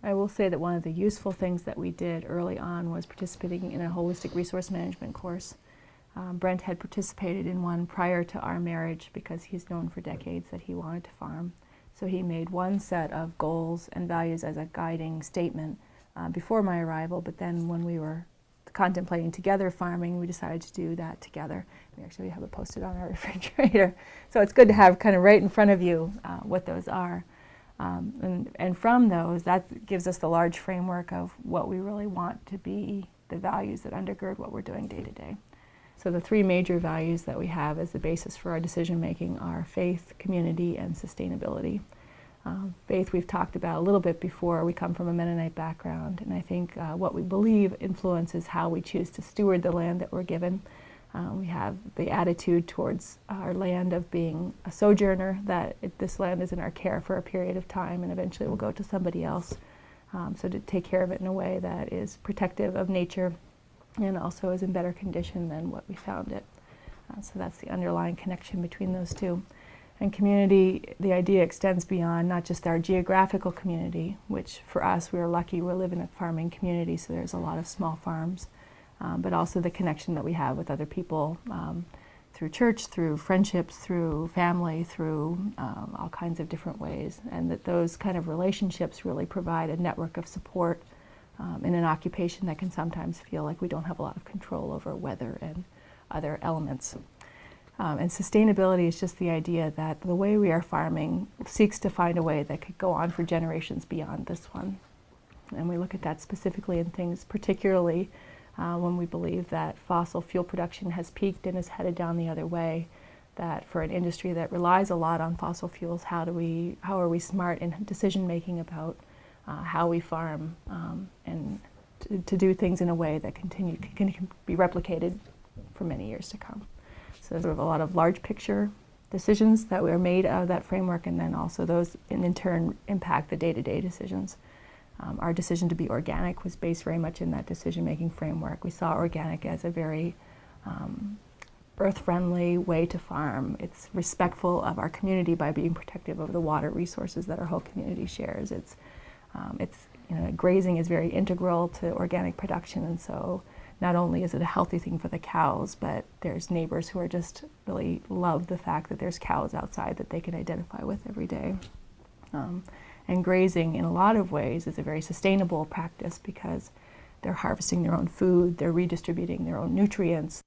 I will say that one of the useful things that we did early on was participating in a holistic resource management course. Brent had participated in one prior to our marriage because he's known for decades that he wanted to farm. So he made one set of goals and values as a guiding statement before my arrival, but then when we were contemplating together farming, we decided to do that together. We actually have it posted on our refrigerator. So it's good to have kind of right in front of you what those are. And from those, that gives us the large framework of what we really want to be the values that undergird what we're doing day to day. So the three major values that we have as the basis for our decision making are faith, community, and sustainability. Faith we've talked about a little bit before. We come from a Mennonite background, and I think what we believe influences how we choose to steward the land that we're given. We have the attitude towards our land of being a sojourner, that this land is in our care for a period of time and eventually will go to somebody else. So to take care of it in a way that is protective of nature and also is in better condition than what we found it. So that's the underlying connection between those two. And community, the idea extends beyond not just our geographical community, which for us, we are lucky, we live in a farming community, so there's a lot of small farms, but also the connection that we have with other people through church, through friendships, through family, through all kinds of different ways, and that those kind of relationships really provide a network of support in an occupation that can sometimes feel like we don't have a lot of control over weather and other elements. And sustainability is just the idea that the way we are farming seeks to find a way that could go on for generations beyond this one. And we look at that specifically in things, particularly when we believe that fossil fuel production has peaked and is headed down the other way, that for an industry that relies a lot on fossil fuels, how are we smart in decision making about how we farm and to do things in a way that can be replicated for many years to come. So there's sort of a lot of large picture decisions that were made out of that framework, and then also those in turn impact the day-to-day decisions. Our decision to be organic was based very much in that decision-making framework. We saw organic as a very earth-friendly way to farm. It's respectful of our community by being protective of the water resources that our whole community shares. Grazing is very integral to organic production, and so not only is it a healthy thing for the cows, but there's neighbors who are just really love the fact that there's cows outside that they can identify with every day. And grazing in a lot of ways is a very sustainable practice because they're harvesting their own food, they're redistributing their own nutrients.